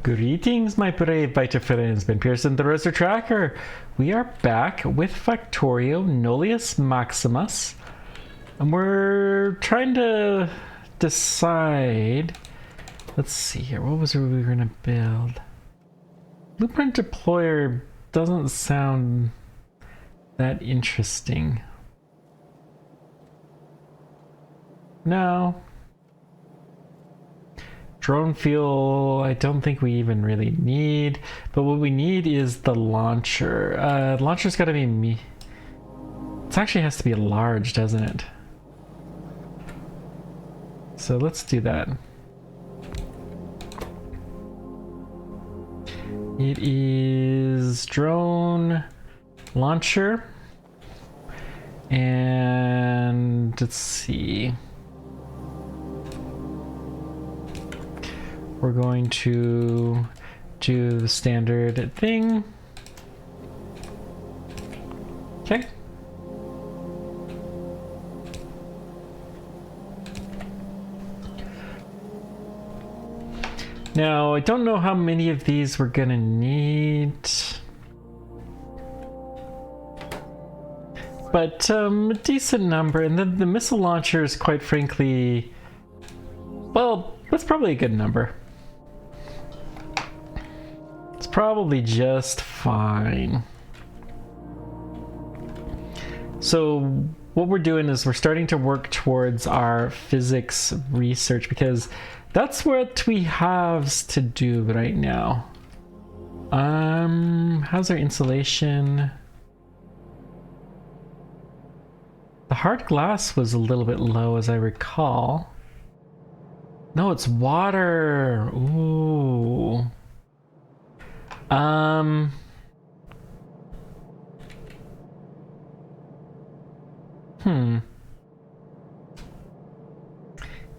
Greetings, my brave biter friends. Ben Pearson, the Roser Tracker. We are back with Factorio Nullius Maximus. And we're trying to decide... Let's see here. What was it we were going to build? Blueprint Deployer doesn't sound that interesting. No. Drone fuel, I don't think we even really need, but what we need is the launcher. The launcher's gotta be it actually has to be large, doesn't it? So let's do that. It is drone launcher, and let's see. We're going to do the standard thing. Okay. Now, I don't know how many of these we're gonna need. But a decent number, and then the missile launcher is quite frankly, well, that's probably a good number. Probably just fine. So what we're doing is we're starting to work towards our physics research because that's what we have to do right now. How's our insulation? The hard glass was a little bit low as I recall. No, it's water. Ooh.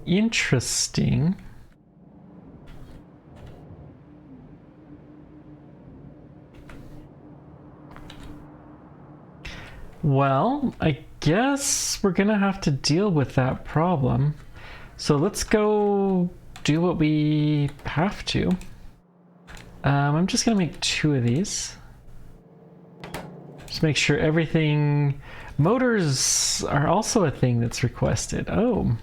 Interesting. Well, I guess we're gonna have to deal with that problem. So let's go do what we have to. I'm just gonna make 2 of these. Just make sure everything... Motors are also a thing that's requested. Oh.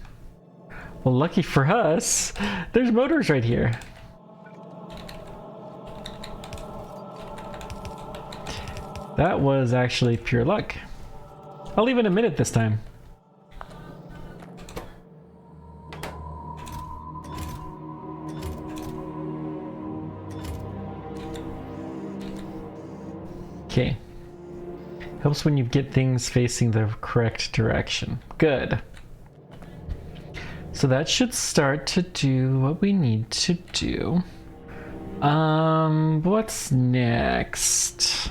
Well, lucky for us, there's motors right here. That was actually pure luck. I'll leave it a minute this time. Okay. Helps when you get things facing the correct direction. Good. So that should start to do what we need to do. What's next?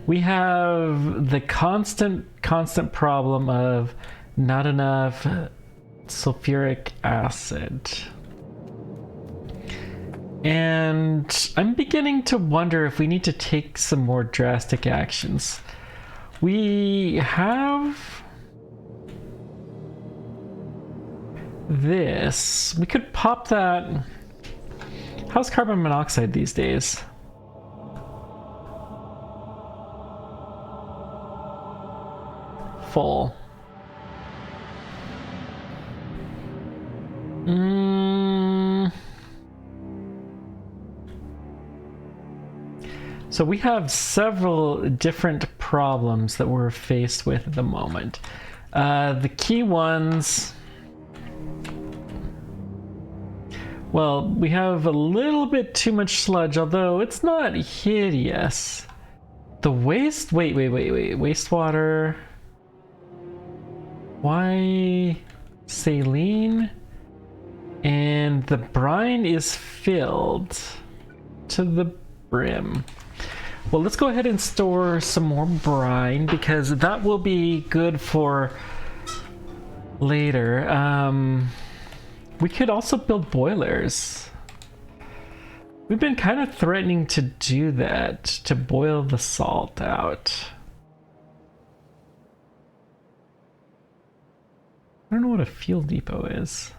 We have the constant problem of not enough sulfuric acid. And I'm beginning to wonder if we need to take some more drastic actions. We have this. We could pop that. How's carbon monoxide these days? Full. So we have several different problems that we're faced with at the moment. The key ones... Well, we have a little bit too much sludge, although it's not hideous. The waste... Wait. Wastewater... Why... Saline? And the brine is filled to the brim. Well, let's go ahead and store some more brine because that will be good for later. We could also build boilers. We've been kind of threatening to do that, to boil the salt out. I don't know what a fuel depot is.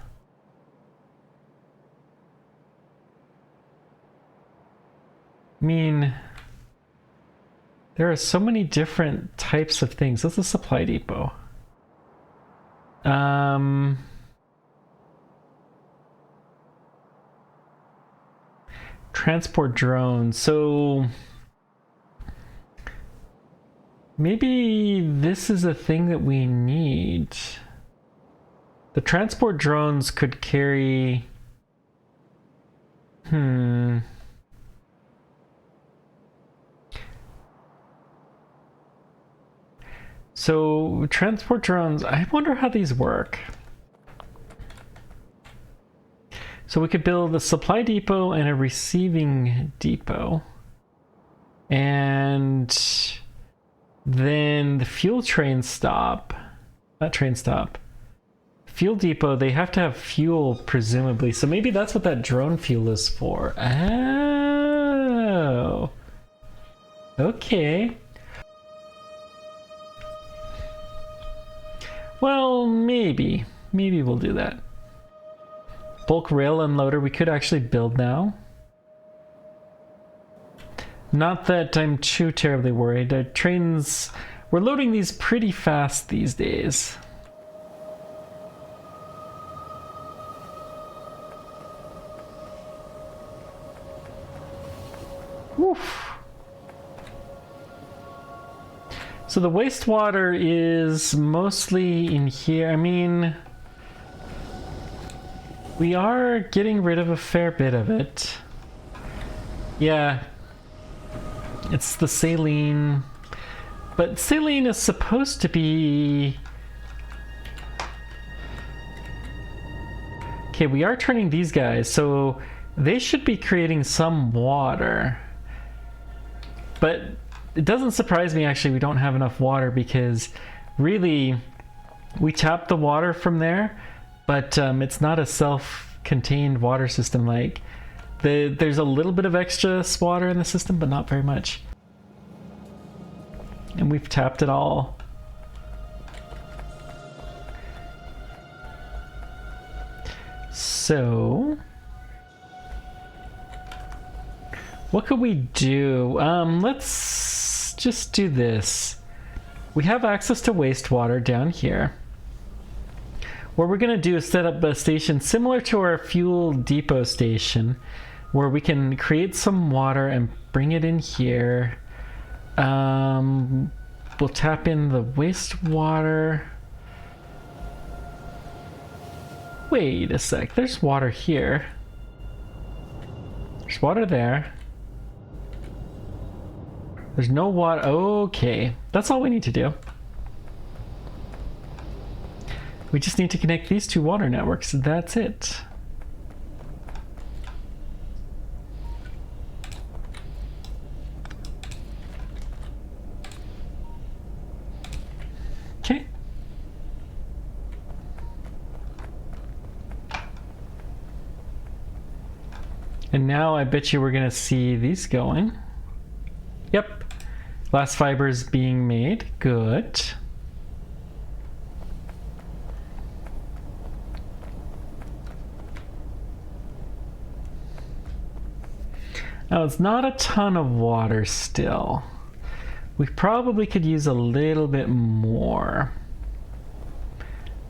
mean, there are so many different types of things. That's a supply depot. Transport drones. So maybe this is a thing that we need. The transport drones could carry... So transport drones, I wonder how these work. So we could build a supply depot and a receiving depot. And then the fuel train stop, not train stop, fuel depot, they have to have fuel presumably. So maybe that's what that drone fuel is for. Oh. Okay. Well, maybe we'll do that. Bulk rail unloader we could actually build now. Not that I'm too terribly worried. Trains, we're loading these pretty fast these days. Woof. So the wastewater is mostly in here. I mean, we are getting rid of a fair bit of it. Yeah. It's the saline. But saline is supposed to be... Okay, we are turning these guys, so they should be creating some water. But it doesn't surprise me, actually, we don't have enough water, because really, we tap the water from there, but it's not a self-contained water system. Like, there's a little bit of extra water in the system, but not very much. And we've tapped it all. So... what could we do? Let's just do this. We have access to wastewater down here. What we're gonna do is set up a station similar to our fuel depot station, where we can create some water and bring it in here. We'll tap in the wastewater. Wait a sec, there's water here. There's water there. There's no water. Okay, that's all we need to do. We just need to connect these two water networks. That's it. Okay. And now I bet you we're gonna see these going. Yep. Glass fibers being made. Good. Now it's not a ton of water still. We probably could use a little bit more.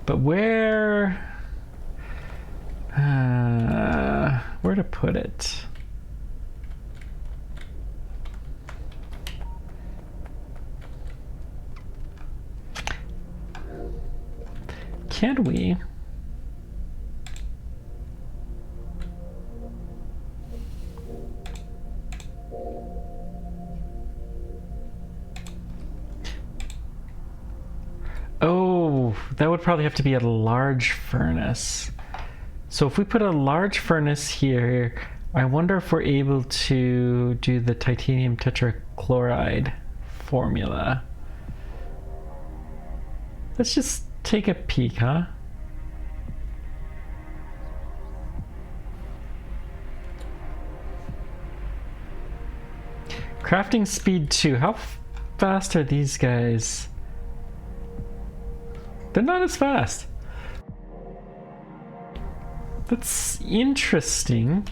But where to put it? Can we? Oh, that would probably have to be a large furnace. So if we put a large furnace here, I wonder if we're able to do the titanium tetrachloride formula. Let's just take a peek, huh? Crafting speed 2. How fast are these guys? They're not as fast. That's interesting.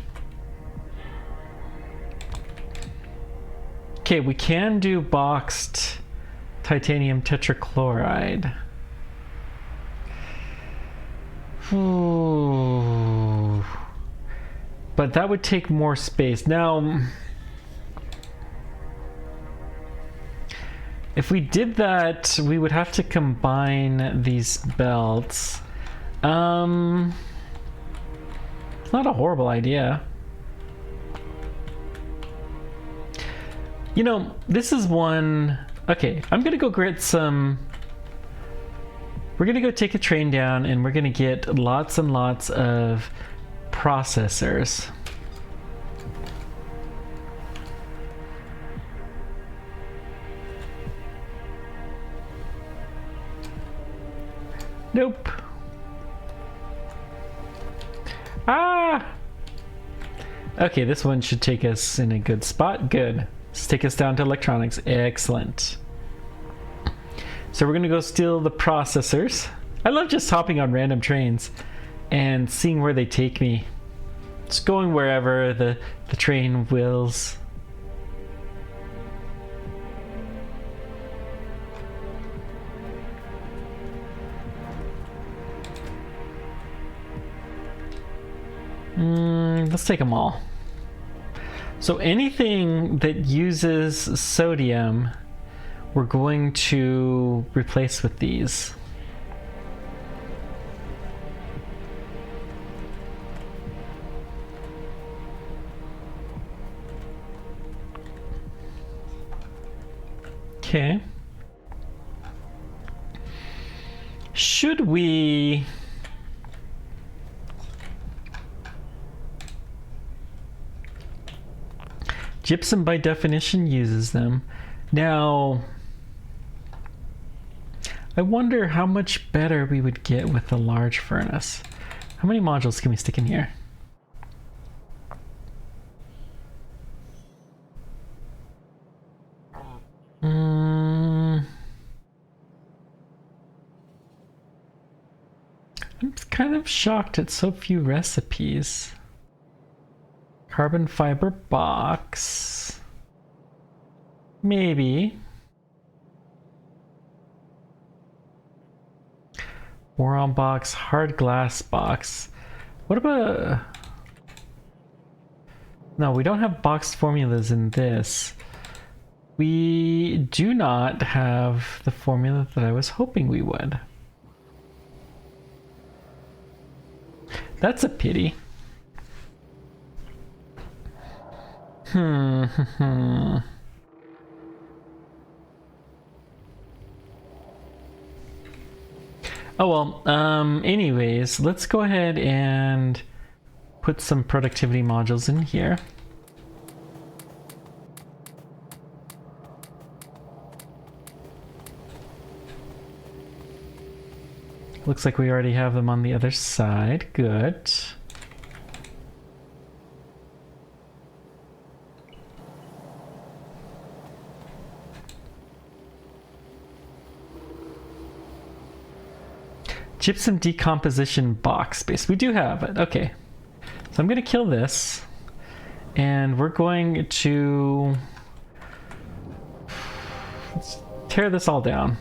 Okay, we can do boxed titanium tetrachloride. Ooh. But that would take more space. Now, if we did that, we would have to combine these belts. It's not a horrible idea. You know, this is one... Okay, I'm gonna go get some... We're gonna go take a train down and we're gonna get lots and lots of processors. Nope. Ah! Okay, this one should take us in a good spot. Good. Let's take us down to electronics. Excellent. So we're gonna go steal the processors. I love just hopping on random trains and seeing where they take me. Just going wherever the train wills. Let's take them all. So anything that uses sodium, we're going to replace with these. Okay. Should we... Gypsum by definition uses them. Now, I wonder how much better we would get with a large furnace. How many modules can we stick in here? I'm kind of shocked at so few recipes. Carbon fiber box. Maybe. Boron box, hard glass box. What about... No, we don't have boxed formulas in this. We do not have the formula that I was hoping we would. That's a pity. Oh well, anyways, let's go ahead and put some productivity modules in here. Looks like we already have them on the other side. Good. Gypsum decomposition box space. We do have it. Okay. So I'm going to kill this. And we're going to... Let's tear this all down.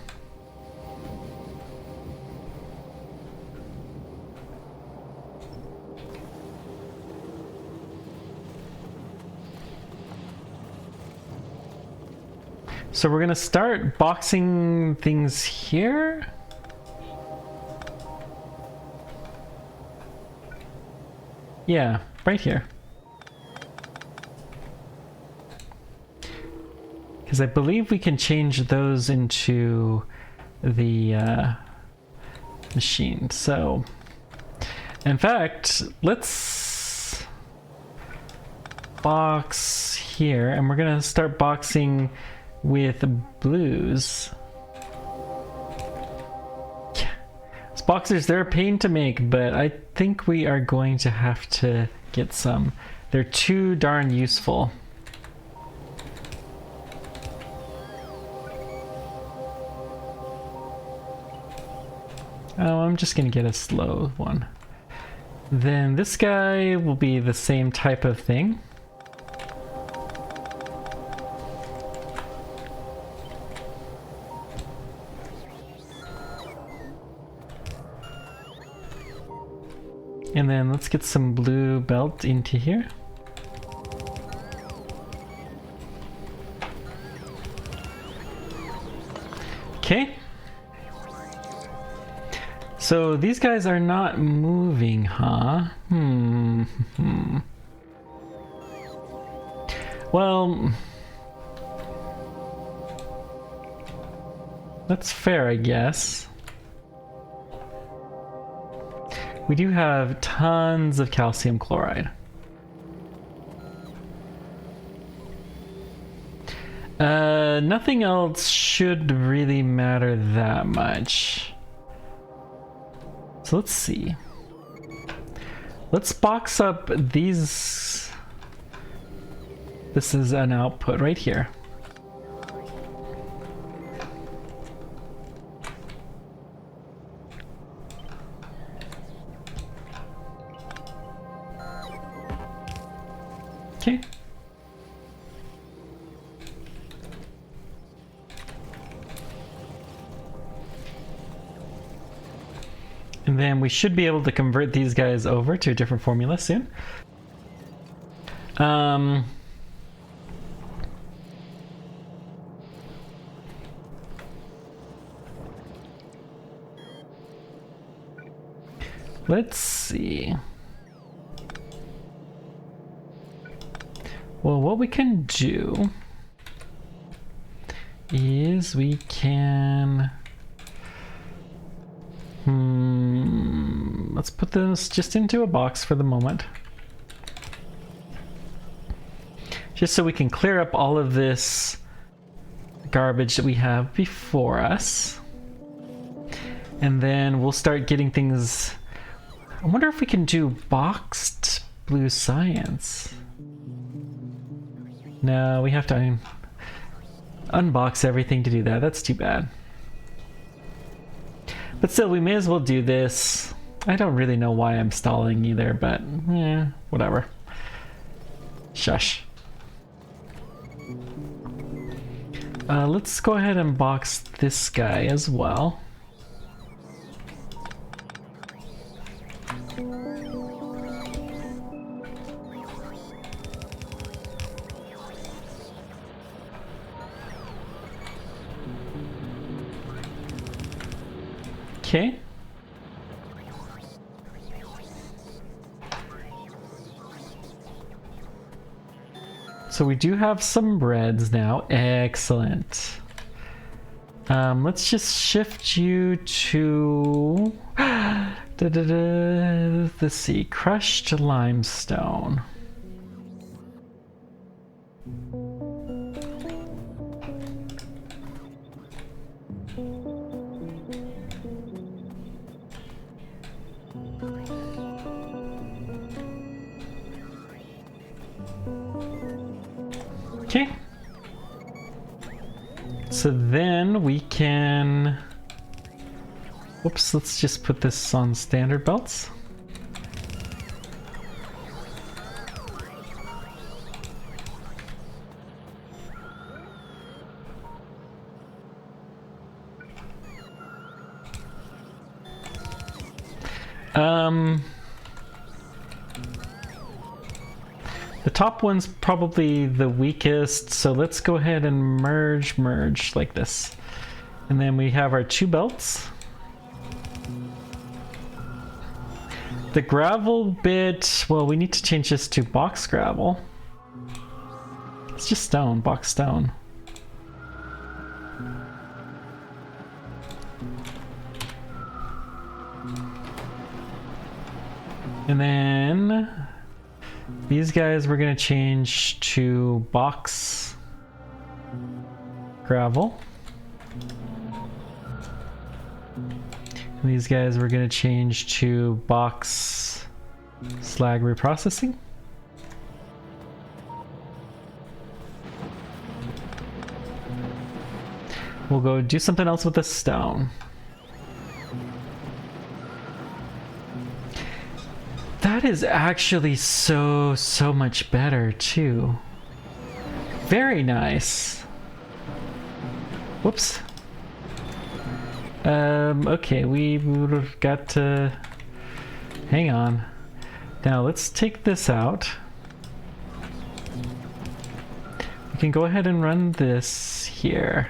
So we're going to start boxing things here. Yeah, right here. Because I believe we can change those into the machine. So, in fact, let's box here, and we're gonna start boxing with blues. Boxers, they're a pain to make, but I think we are going to have to get some. They're too darn useful. Oh, I'm just gonna get a slow one. Then this guy will be the same type of thing. And then let's get some blue belt into here. Okay. So these guys are not moving, huh? Well, that's fair, I guess. We do have tons of calcium chloride. Nothing else should really matter that much. So let's see. Let's box up these. This is an output right here. Okay. And then we should be able to convert these guys over to a different formula soon. Let's see. Well, what we can do is we can... let's put this just into a box for the moment. Just so we can clear up all of this garbage that we have before us. And then we'll start getting things... I wonder if we can do boxed blue science. No, we have to unbox everything to do that. That's too bad. But still, we may as well do this. I don't really know why I'm stalling either, but whatever. Shush. Let's go ahead and box this guy as well. Okay. So we do have some reds now. Excellent. Let's just shift you to let's see, crushed limestone. Okay. So then we can... Whoops, let's just put this on standard belts. The top one's probably the weakest, so let's go ahead and merge like this. And then we have our two belts. The gravel bit, well, we need to change this to box gravel. It's just stone, box stone. And then these guys we're going to change to box gravel. And these guys we're going to change to box slag reprocessing. We'll go do something else with the stone. That is actually so much better too. Very nice. Whoops. Okay, we've got to... Hang on. Now let's take this out. We can go ahead and run this here.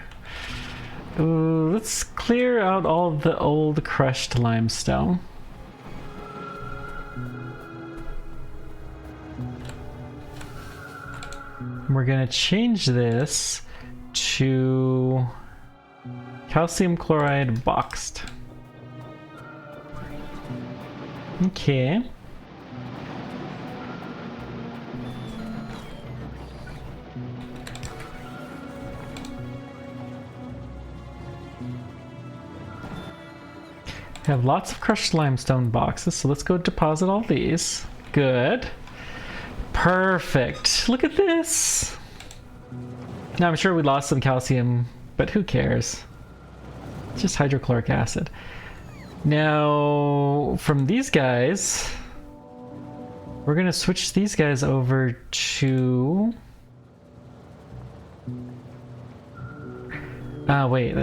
Ooh, let's clear out all the old crushed limestone. We're gonna change this to calcium chloride boxed. Okay. We have lots of crushed limestone boxes, so let's go deposit all these. Good. Perfect. Look at this. Now I'm sure we lost some calcium, but who cares? It's just hydrochloric acid. Now, from these guys, we're gonna switch these guys over to... wait,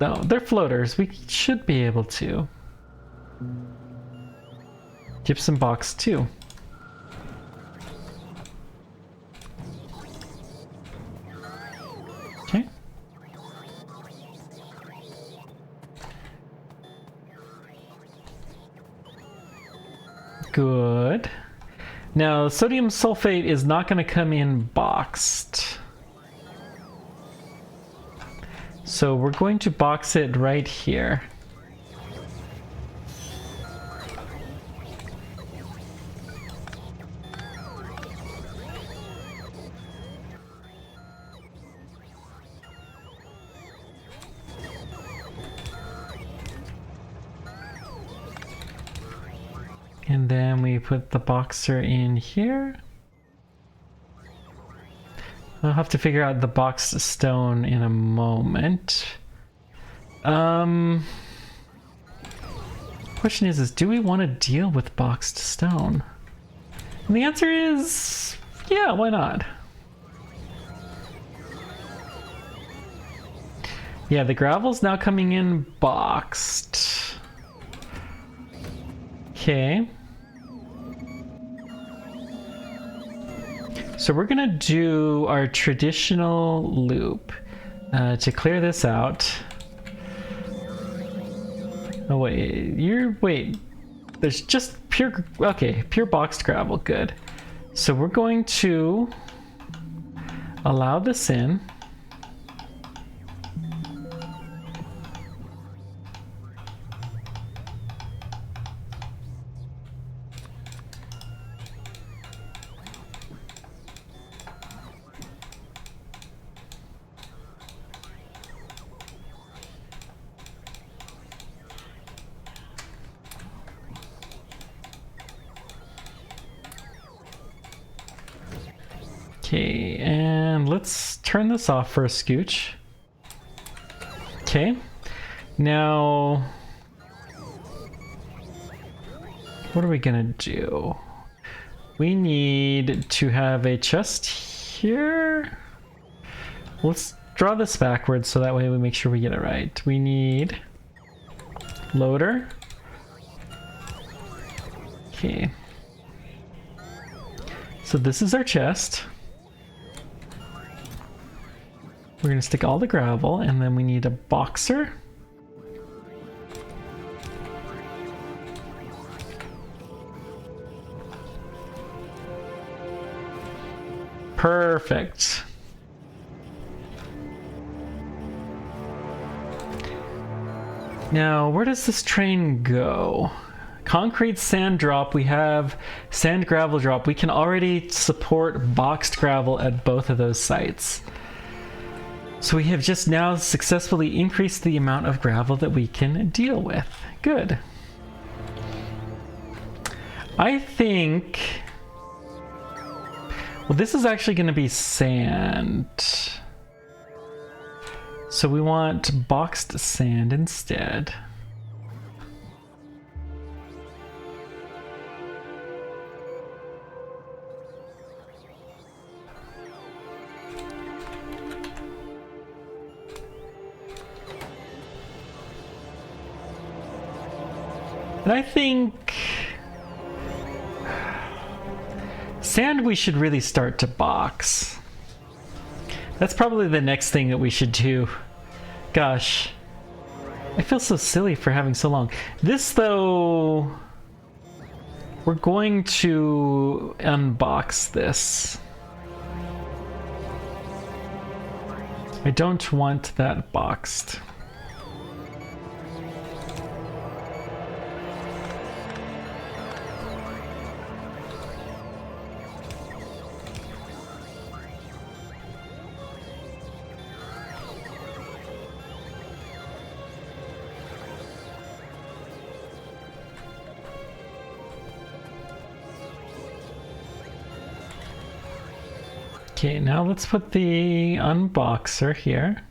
no, they're floaters. We should be able to. Gypsum box 2. Okay. Good. Now, sodium sulfate is not going to come in boxed. So we're going to box it right here. And then we put the boxer in here. I'll have to figure out the boxed stone in a moment. Question is do we want to deal with boxed stone? And the answer is, yeah, why not? Yeah, the gravel's now coming in boxed. Okay. So we're gonna do our traditional loop to clear this out. Oh wait, there's just pure, okay, pure boxed gravel, good. So we're going to allow this in. Okay, and let's turn this off for a scooch. Okay, now what are we gonna do? We need to have a chest here. Let's draw this backwards so that way we make sure we get it right. We need loader. Okay. So this is our chest. We're gonna stick all the gravel, and then we need a boxer. Perfect. Now, where does this train go? Concrete sand drop, we have sand gravel drop. We can already support boxed gravel at both of those sites. So we have just now successfully increased the amount of gravel that we can deal with. Good. I think... well, this is actually going to be sand. So we want boxed sand instead. And I think Sand we should really start to box. That's probably the next thing that we should do. Gosh. I feel so silly for having so long. This, though... We're going to unbox this. I don't want that boxed. Okay, now let's put the unboxer here.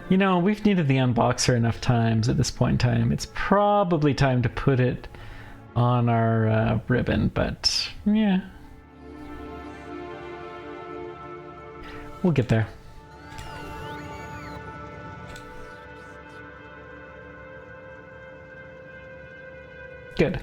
You know, we've needed the unboxer enough times at this point in time. It's probably time to put it on our ribbon, but yeah. We'll get there. Good.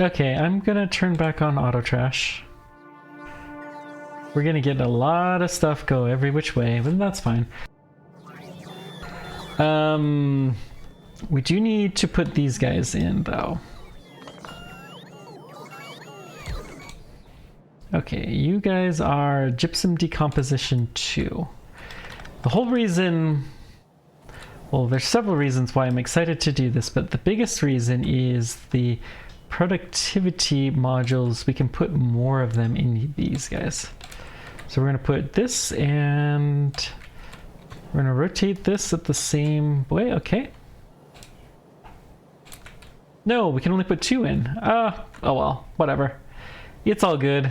Okay, I'm gonna turn back on auto trash. We're gonna get a lot of stuff go every which way, but that's fine. We do need to put these guys in, though. Okay, you guys are gypsum decomposition 2. The whole reason... Well, there's several reasons why I'm excited to do this, but the biggest reason is the productivity modules. We can put more of them in these guys. So we're going to put this, and we're going to rotate this at the same way. Okay. No, we can only put 2 in. Oh well, whatever. It's all good.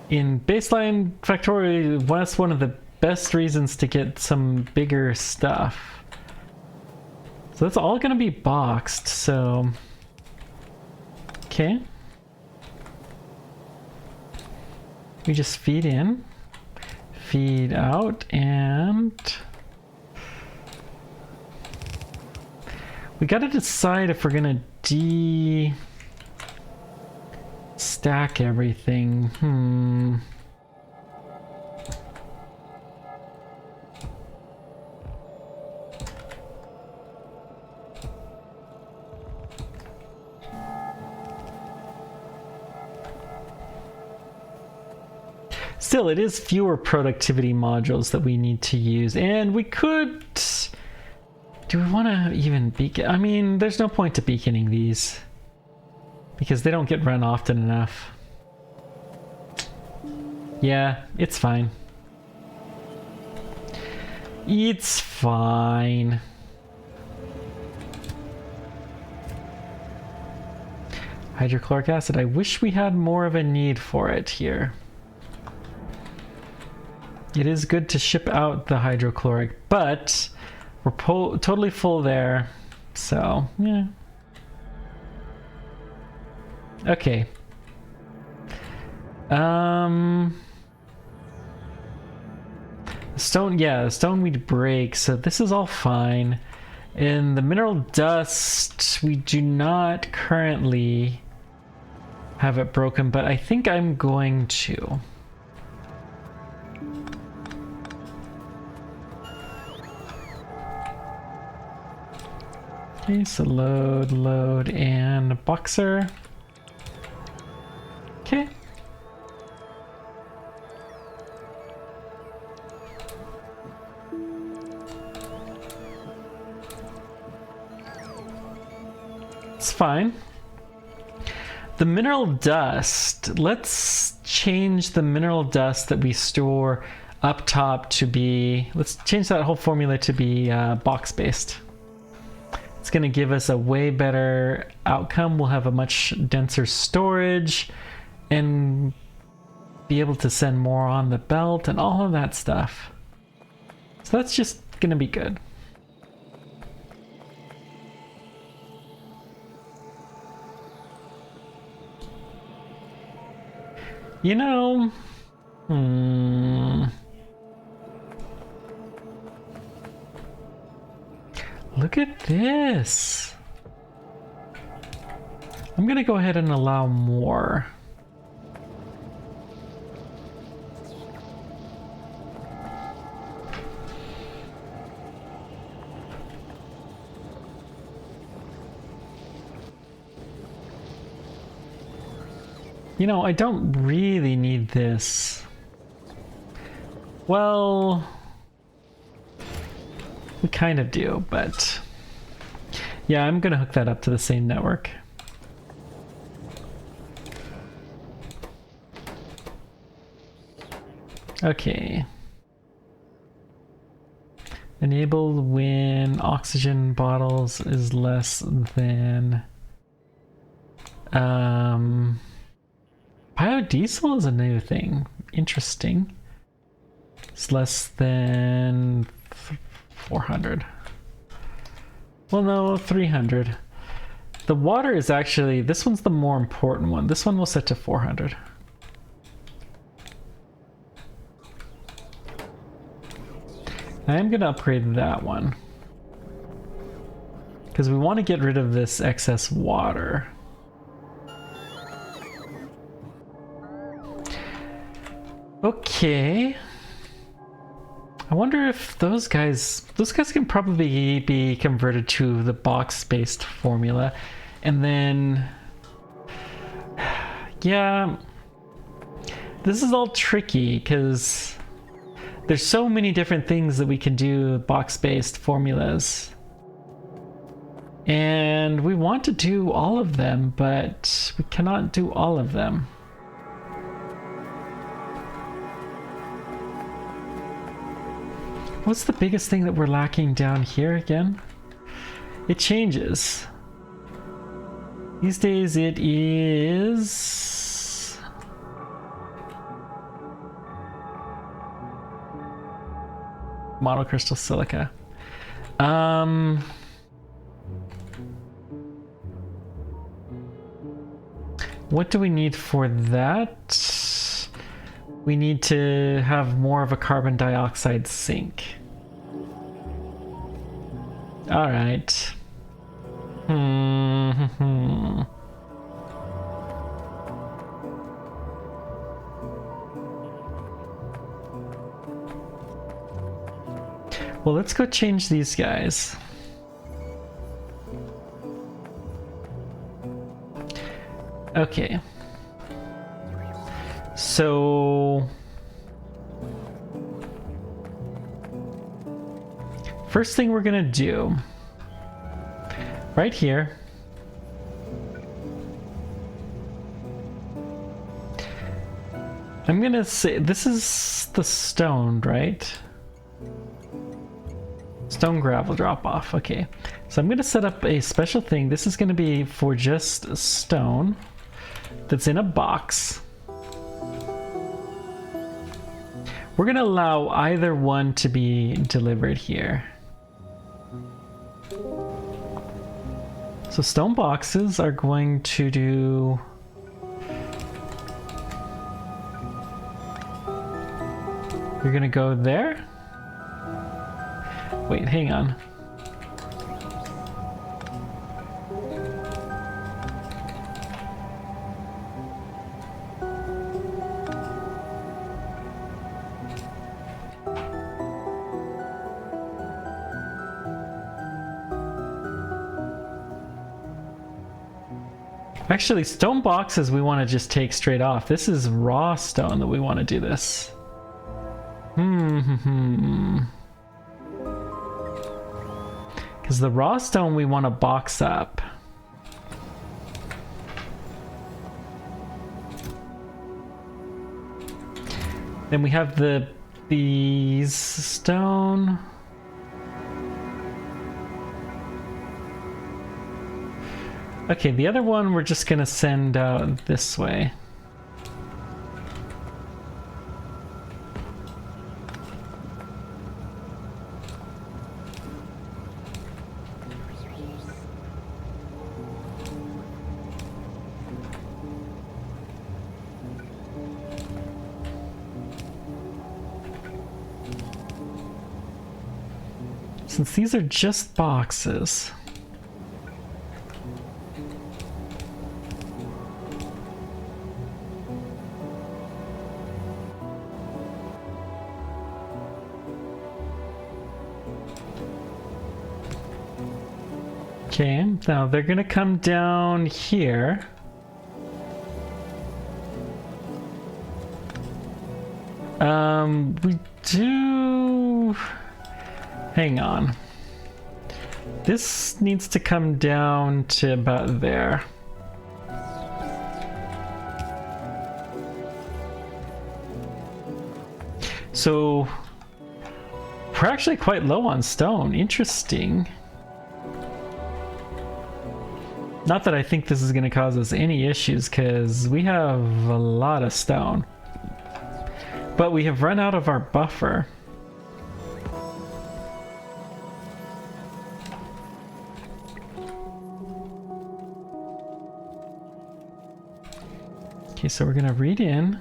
In baseline Factorio, that's one of the best reasons to get some bigger stuff. So that's all gonna be boxed, so... Okay. We just feed in, feed out, and... We gotta decide if we're gonna stack everything. Still, it is fewer productivity modules that we need to use, and we could... Do we want to even beacon? I mean, there's no point to beaconing these, because they don't get run often enough. Yeah, it's fine. It's fine. Hydrochloric acid. I wish we had more of a need for it here. It is good to ship out the hydrochloric, but we're totally full there. So, yeah. Okay. Stone, yeah, stone we'd break, so this is all fine. In the mineral dust, we do not currently have it broken, but I think I'm going to. Okay, so load, and boxer. Okay. It's fine. The mineral dust, let's change the mineral dust that we store up top to be, let's change that whole formula to be box based. It's going to give us a way better outcome. We'll have a much denser storage and be able to send more on the belt and all of that stuff. So that's just going to be good. You know, look at this. I'm gonna go ahead and allow more. You know, I don't really need this. Well, we kind of do, but yeah, I'm gonna hook that up to the same network. Okay. Enable when oxygen bottles is less than biodiesel is a new thing. Interesting. It's less than 400. Well, no, 300. The water is actually, this one's the more important one. This one we'll set to 400. I am going to upgrade that one because we want to get rid of this excess water. Okay. I wonder if those guys can probably be converted to the box-based formula. And then, yeah, this is all tricky because there's so many different things that we can do with box-based formulas. And we want to do all of them, but we cannot do all of them. What's the biggest thing that we're lacking down here again? It changes. These days it is monocrystal silica. What do we need for that? We need to have more of a carbon dioxide sink. All right. Well, let's go change these guys. Okay. So first thing we're gonna do right here, I'm gonna say this is the stone, right? Stone gravel drop off. Okay, so I'm gonna set up a special thing. This is gonna be for just stone that's in a box. We're gonna allow either one to be delivered here. So stone boxes are going to do you're gonna go there? Wait, hang on. Actually, stone boxes we want to just take straight off. This is raw stone that we want to do this. Because the raw stone we want to box up. Then we have the these stone. Okay, the other one we're just gonna send out this way. Since these are just boxes. Okay, now they're gonna come down here. We do... Hang on. This needs to come down to about there. So we're actually quite low on stone. Interesting. Not that I think this is going to cause us any issues, because we have a lot of stone. But we have run out of our buffer. Okay, so we're going to read in.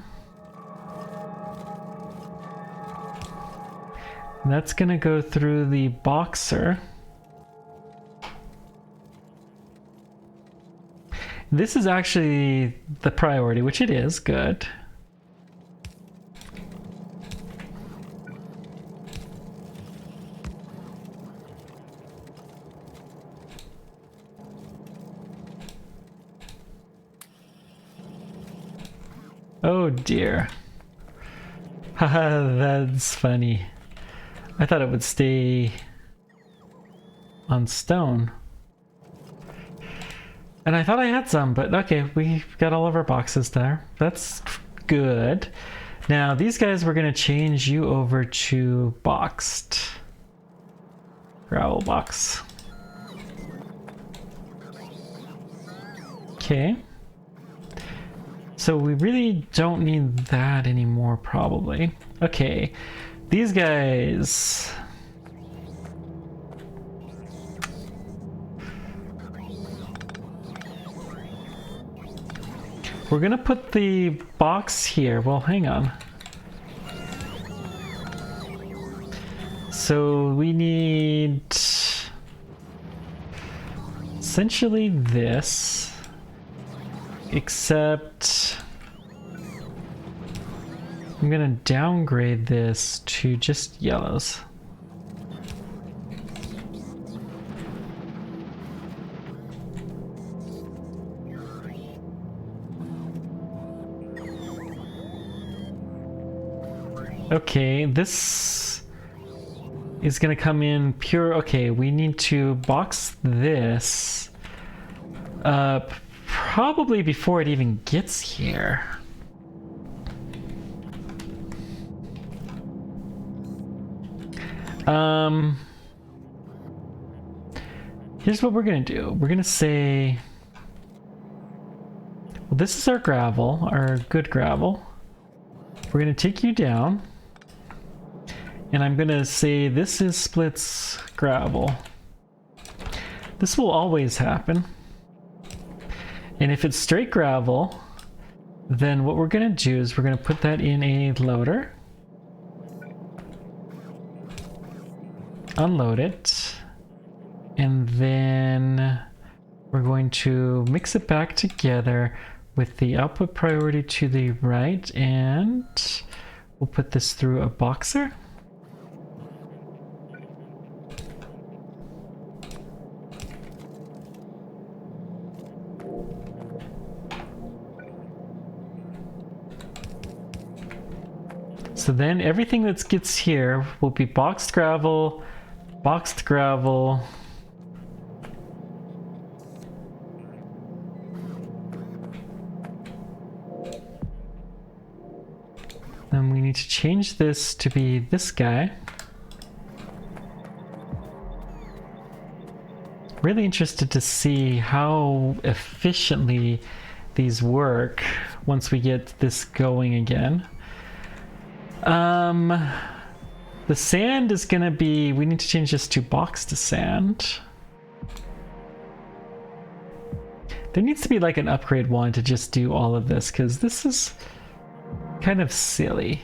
And that's going to go through the boxer. This is actually the priority, which it is. Good. Oh dear. Haha, that's funny. I thought it would stay on stone. And I thought I had some, but okay, we got all of our boxes there. That's good. Now, these guys, we're going to change you over to boxed. Gravel box. Okay. So we really don't need that anymore, probably. Okay. These guys... We're gonna put the box here. Well, hang on. So we need essentially this, except I'm gonna downgrade this to just yellows. Okay, this is gonna come in pure. Okay, we need to box this up probably before it even gets here. Here's what we're gonna do. We're gonna say, well, this is our gravel, our good gravel. We're gonna take you down. And I'm gonna say this is splits gravel. This will always happen. And if it's straight gravel, then what we're gonna do is we're gonna put that in a loader. Unload it. And then we're going to mix it back together with the output priority to the right, and we'll put this through a boxer. So then everything that gets here will be boxed gravel, then we need need to change this to be this guy. Really interested to see how efficiently these work once we get this going again. The sand is gonna be, we need to change this to box to sand. There needs to be like an upgrade one to just do all of this, because this is kind of silly.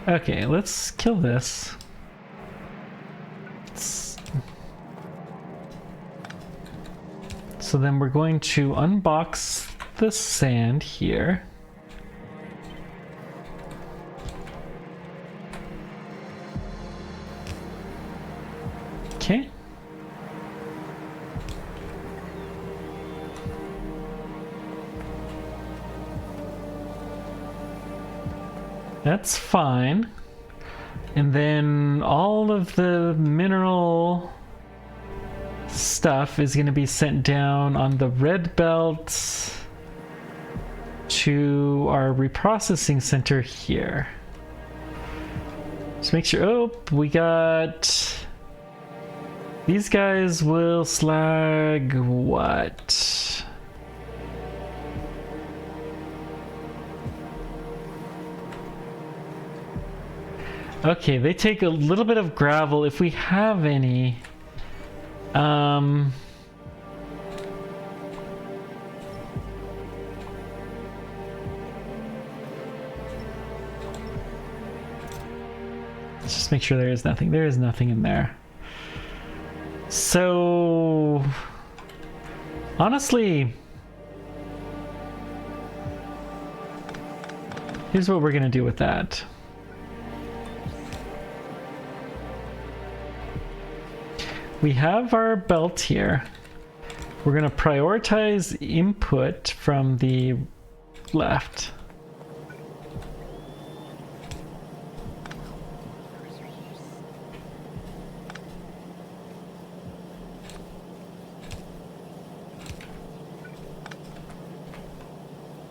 Okay, let's kill this. So then we're going to unbox the sand here. Okay. That's fine. And then all of the mineral stuff is going to be sent down on the red belt to our reprocessing center here. Just make sure, oh, we got, these guys will slag what? Okay, they take a little bit of gravel if we have any. Let's just make sure there is nothing. There is nothing in there. So, honestly, here's what we're gonna do with that. We have our belt here. We're going to prioritize input from the left.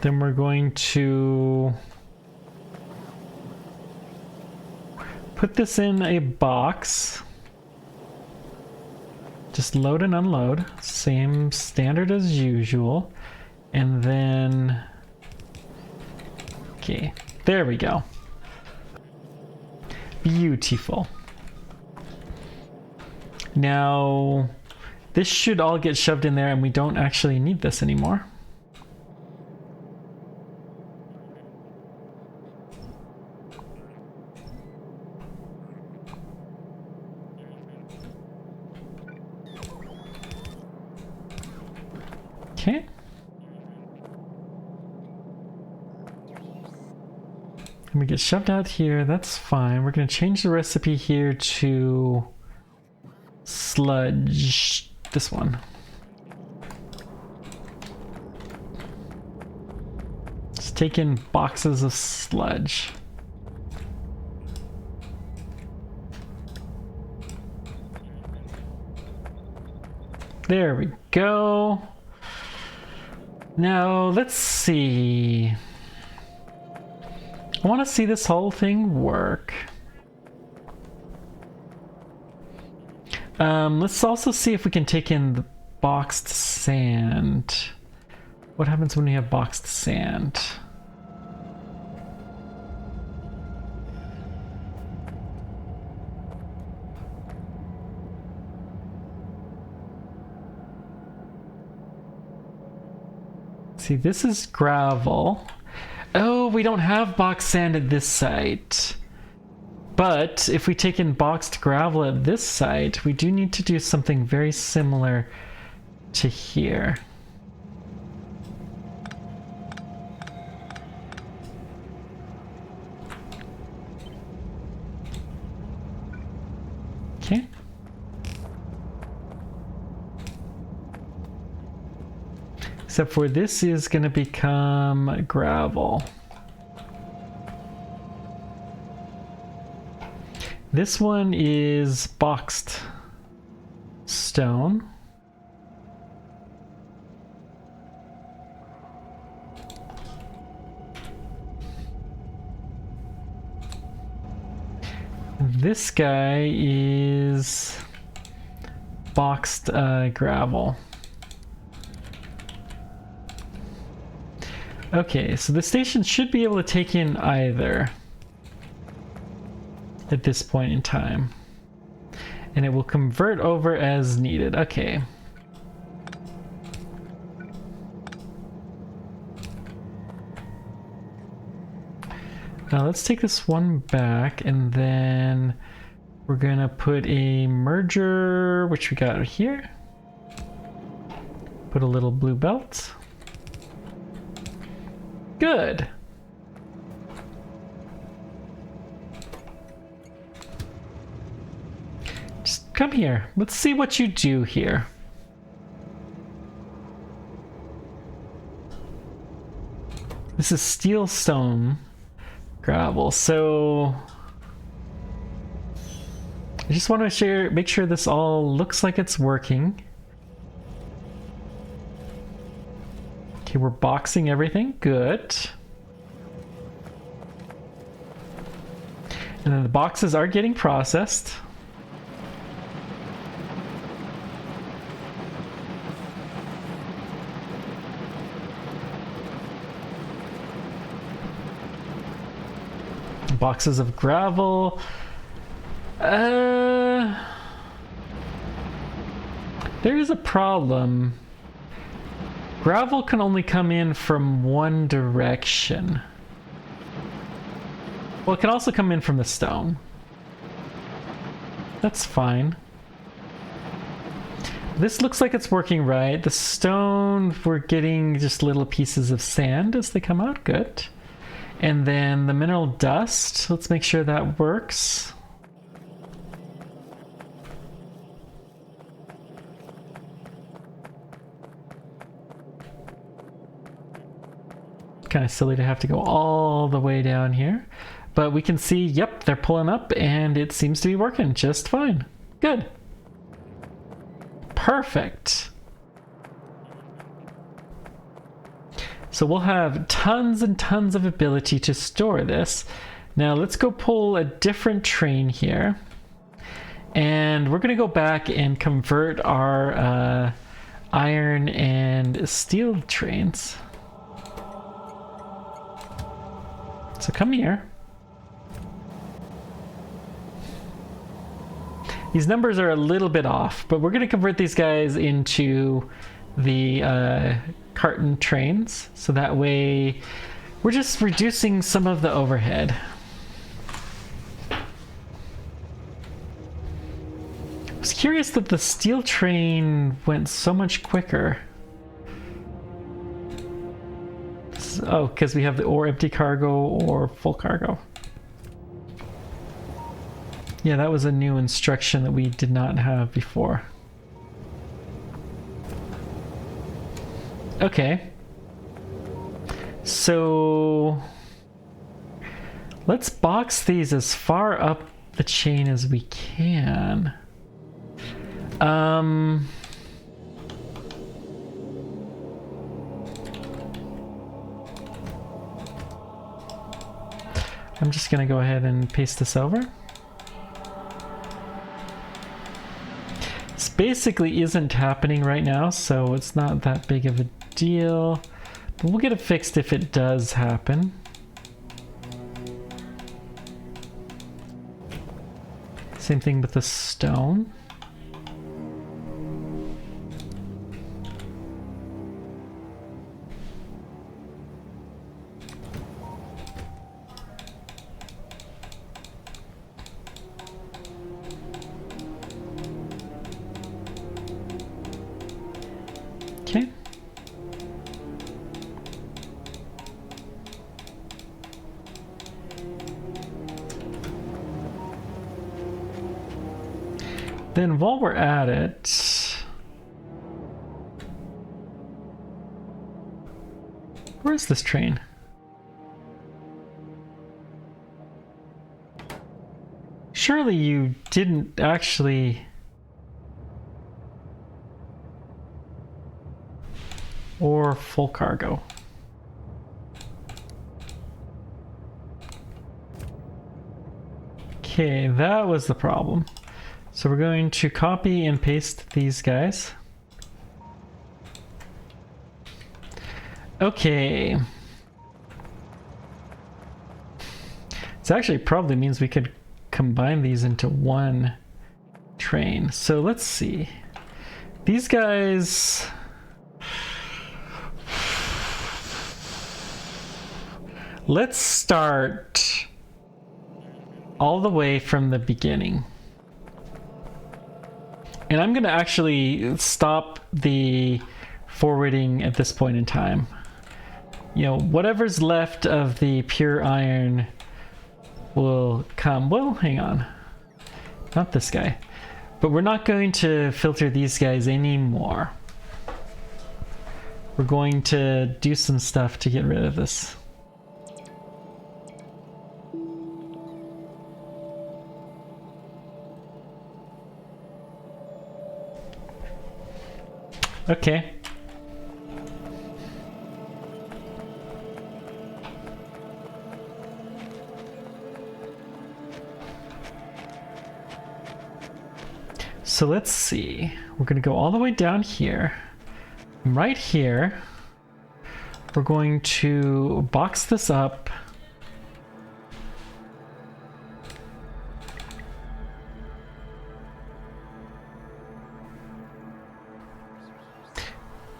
Then we're going to put this in a box. Just load and unload, same standard as usual. And then, okay, there we go. Beautiful. Now, this should all get shoved in there and we don't actually need this anymore. Okay. And we get shoved out here, that's fine. We're going to change the recipe here to sludge, this one. Just take in boxes of sludge. There we go. Now, let's see. I want to see this whole thing work. Let's also see if we can take in the boxed sand. What happens when we have boxed sand? See, this is gravel. Oh, we don't have boxed sand at this site. But if we take in boxed gravel at this site, we do need to do something very similar to here. Okay. Except for this is going to become gravel. This one is boxed stone. This guy is boxed gravel. Okay, so the station should be able to take in either at this point in time. And it will convert over as needed. Okay. Now let's take this one back, and then we're gonna put a merger, which we got here. Put a little blue belt. Good. Just come here. Let's see what you do here. This is steel stone gravel, so I just want to make sure this all looks like it's working. Okay, we're boxing everything. Good. And then the boxes are getting processed. Boxes of gravel. There is a problem. Gravel can only come in from one direction. Well, it can also come in from the stone. That's fine. This looks like it's working right. The stone, we're getting just little pieces of sand as they come out. Good. And then the mineral dust, let's make sure that works. Kind of silly to have to go all the way down here. But we can see, yep, they're pulling up and it seems to be working just fine. Good. Perfect. So we'll have tons and tons of ability to store this. Now let's go pull a different train here. And we're gonna go back and convert our iron and steel trains. So come here. These numbers are a little bit off, but we're gonna convert these guys into the carton trains, so that way we're just reducing some of the overhead. I was curious that the steel train went so much quicker. Oh, because we have the or empty cargo or full cargo. Yeah, that was a new instruction that we did not have before. Okay, so let's box these as far up the chain as we can. I'm just gonna go ahead and paste this over. This basically isn't happening right now, so it's not that big of a deal, but we'll get it fixed if it does happen. Same thing with the stone. Okay. Then while we're at it, where's this train? Surely you didn't actually... Or full cargo. Okay, that was the problem. So we're going to copy and paste these guys. Okay. This actually probably means we could combine these into one train. So let's see. These guys... Let's start all the way from the beginning. And I'm going to actually stop the forwarding at this point in time. You know, whatever's left of the pure iron will come. Well, hang on. Not this guy. But we're not going to filter these guys anymore. We're going to do some stuff to get rid of this. Okay. So let's see. We're going to go all the way down here. Right here, we're going to box this up.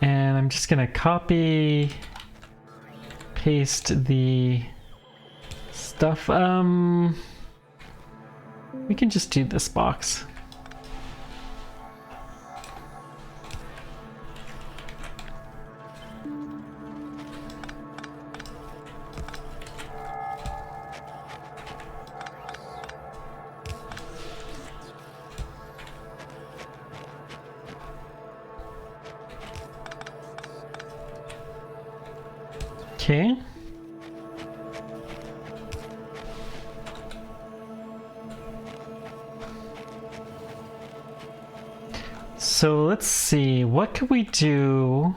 And I'm just gonna copy, paste the stuff. We can just do this box. Okay. So let's see, what could we do?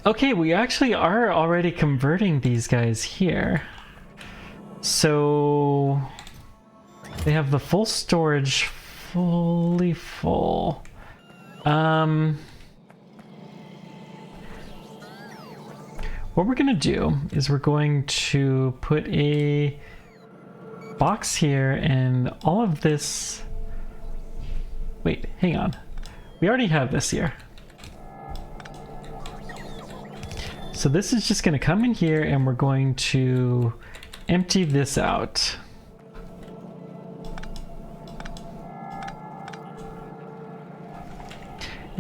Okay, we actually are already converting these guys here. So they have the full storage. Fully full. What we're gonna do is we're going to put a box here and all of this. Wait, hang on. We already have this here. So this is just gonna come in here and we're going to empty this out.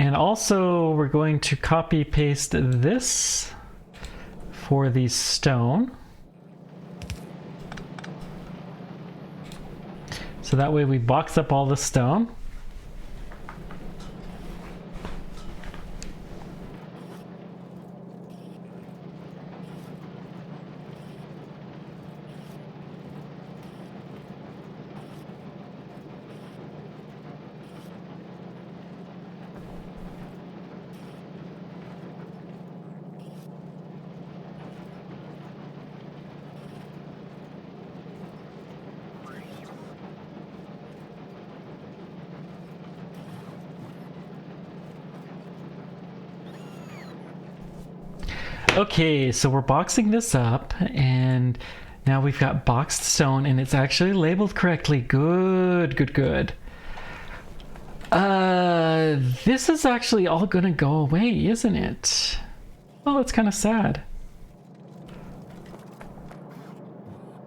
And also we're going to copy paste this for the stone. So that way we box up all the stone. Okay, so we're boxing this up and now we've got boxed stone and it's actually labeled correctly. Good, good, good. This is actually all gonna go away, isn't it? Oh, that's kind of sad.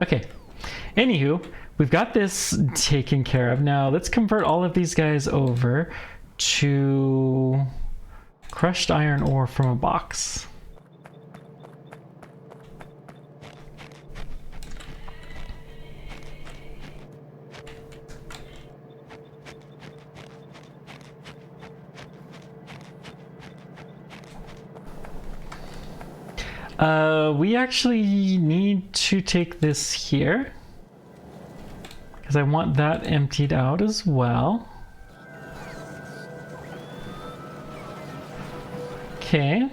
Okay, anywho, we've got this taken care of. Now let's convert all of these guys over to crushed iron ore from a box. We actually need to take this here because I want that emptied out as well. Okay.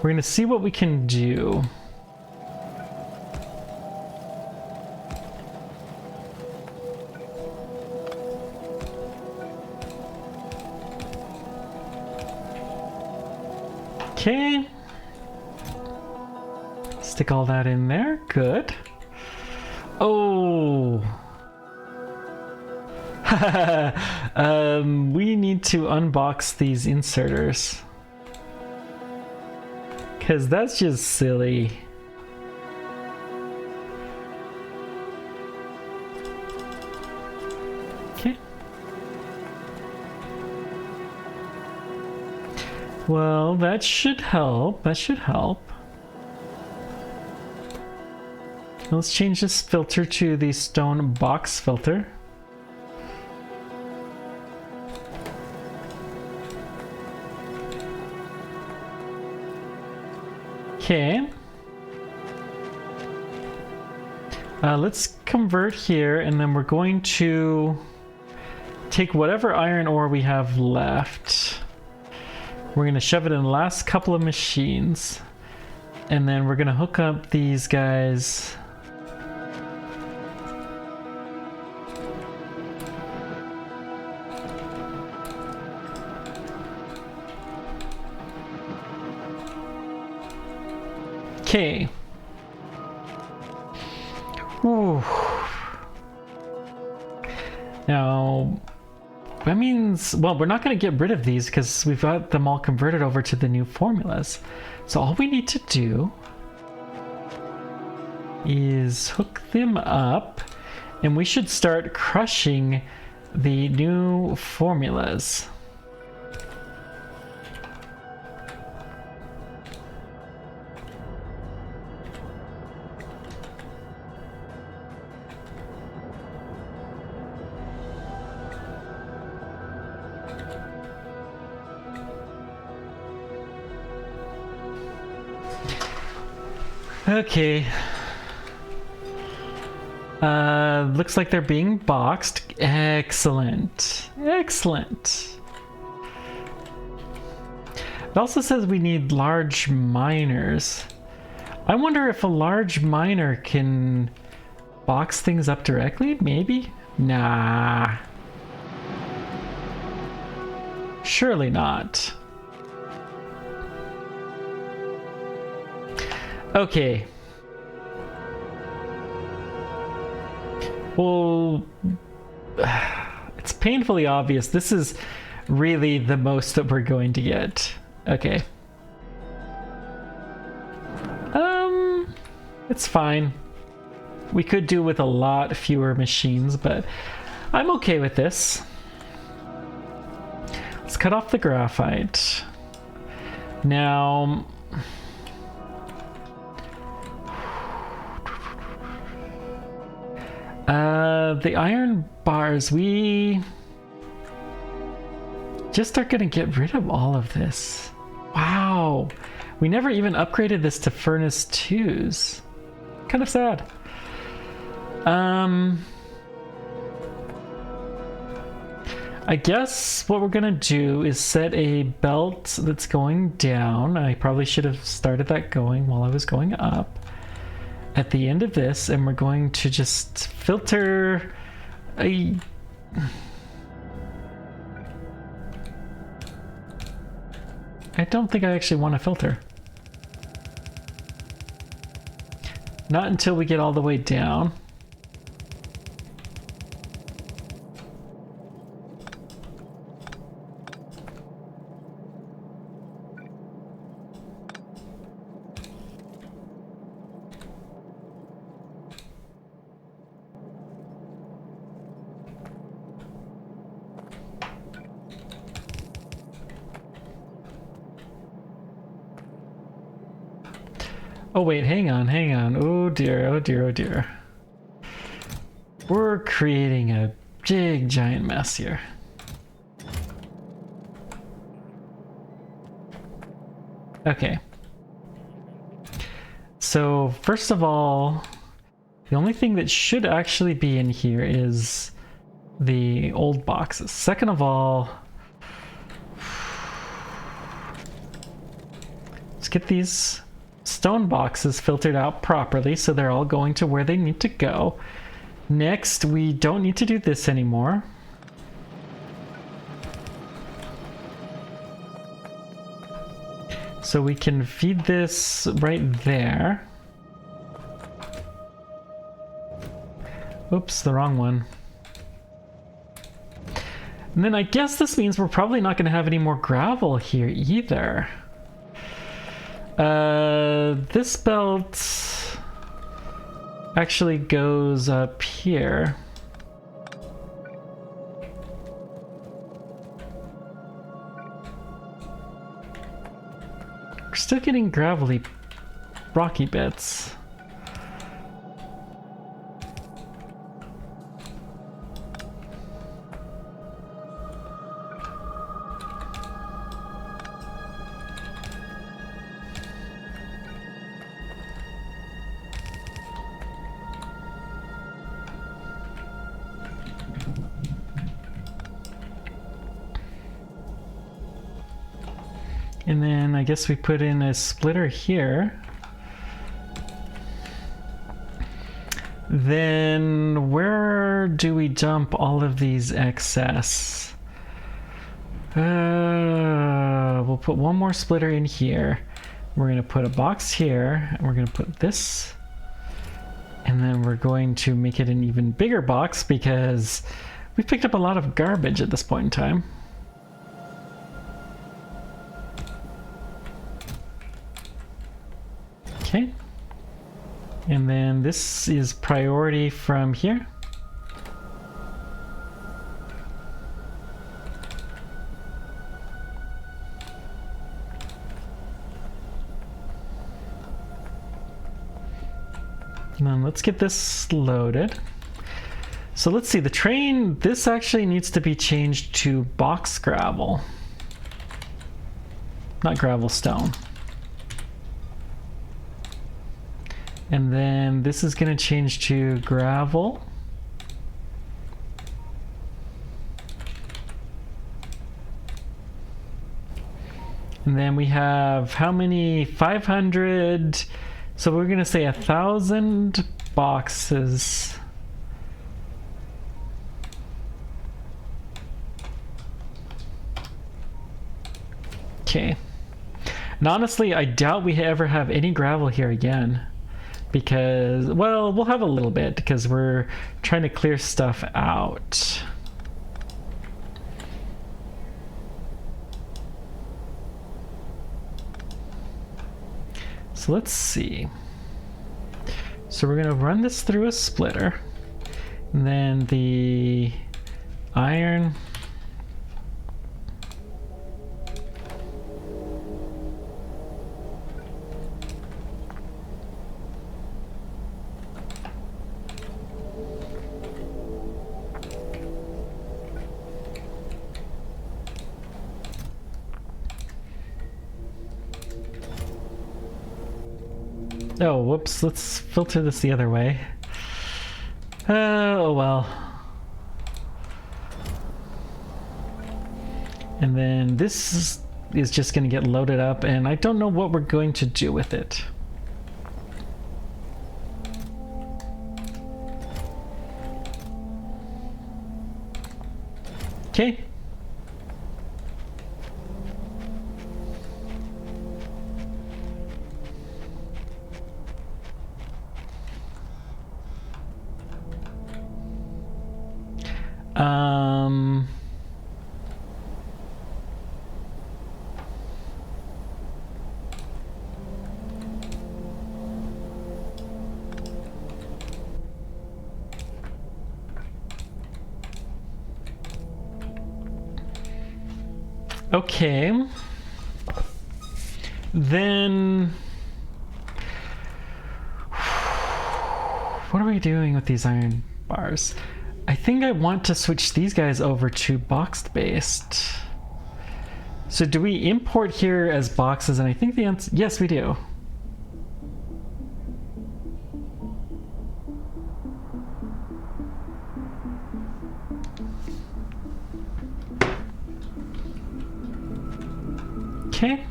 We're gonna see what we can do. Okay. Stick all that in there. Good. Oh. We need to unbox these inserters. Because that's just silly. Okay. Well, that should help. That should help. Let's change this filter to the stone box filter. Okay. Let's convert here, and then we're going to take whatever iron ore we have left. We're going to shove it in the last couple of machines, and then we're going to hook up these guys. Okay. Ooh. Now, that means, well, we're not going to get rid of these because we've got them all converted over to the new formulas. So all we need to do is hook them up, and we should start crushing the new formulas. Okay. Looks like they're being boxed. Excellent. Excellent. It also says we need large miners. I wonder if a large miner can box things up directly? Maybe? Nah. Surely not. Okay. Well, it's painfully obvious. This is really the most that we're going to get. Okay. It's fine. We could do with a lot fewer machines, but I'm okay with this. Let's cut off the graphite. Now, the iron bars, we just are gonna get rid of all of this. Wow, we never even upgraded this to furnace 2s. Kind of sad. I guess what we're gonna do is set a belt that's going down. I probably should have started that going while I was going up at the end of this, and we're going to just filter a... I don't think I actually want to filter. Not until we get all the way down. Oh wait, hang on, hang on. Oh dear, oh dear, oh dear. We're creating a big giant mess here. Okay. So first of all, the only thing that should actually be in here is the old boxes. Second of all, let's get these stone boxes filtered out properly so they're all going to where they need to go. Next, we don't need to do this anymore. So we can feed this right there. Oops, the wrong one. And then I guess this means we're probably not going to have any more gravel here either. This belt actually goes up here. We're still getting gravelly, rocky bits. And then I guess we put in a splitter here. Then where do we dump all of these excess? We'll put one more splitter in here. We're going to put a box here, and we're going to put this. And then we're going to make it an even bigger box because we've picked up a lot of garbage at this point in time. Okay, and then this is priority from here. Now let's get this loaded. So let's see, the train, this actually needs to be changed to box gravel, not gravel stone. And then this is going to change to gravel. And then we have how many? 500. So we're going to say 1,000 boxes. Okay. And honestly, I doubt we ever have any gravel here again. Because, well, we'll have a little bit because we're trying to clear stuff out. So let's see. So we're going to run this through a splitter. And then the iron. Oh, whoops, let's filter this the other way. Oh well. And then this is just going to get loaded up, and I don't know what we're going to do with it. Okay. Okay. Then what are we doing with these iron bars? I think I want to switch these guys over to boxed based. So do we import here as boxes? And I think the answer, yes, we do. Okay.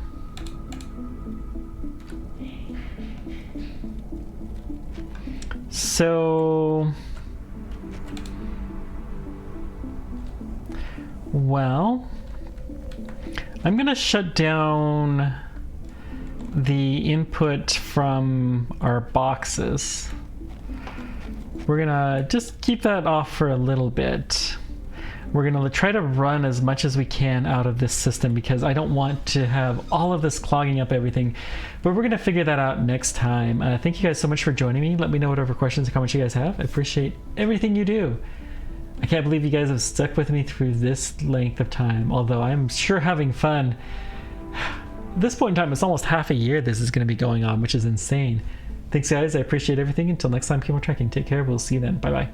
So, well, I'm gonna shut down the input from our boxes. We're gonna just keep that off for a little bit. We're gonna try to run as much as we can out of this system because I don't want to have all of this clogging up everything, but we're gonna figure that out next time. Thank you guys so much for joining me. Let me know whatever questions or comments you guys have. I appreciate everything you do. I can't believe you guys have stuck with me through this length of time, although I'm sure having fun. At this point in time, it's almost half a year this is going to be going on, which is insane. Thanks guys, I appreciate everything. Until next time, keep on trekking. Take care, we'll see you then. Bye bye.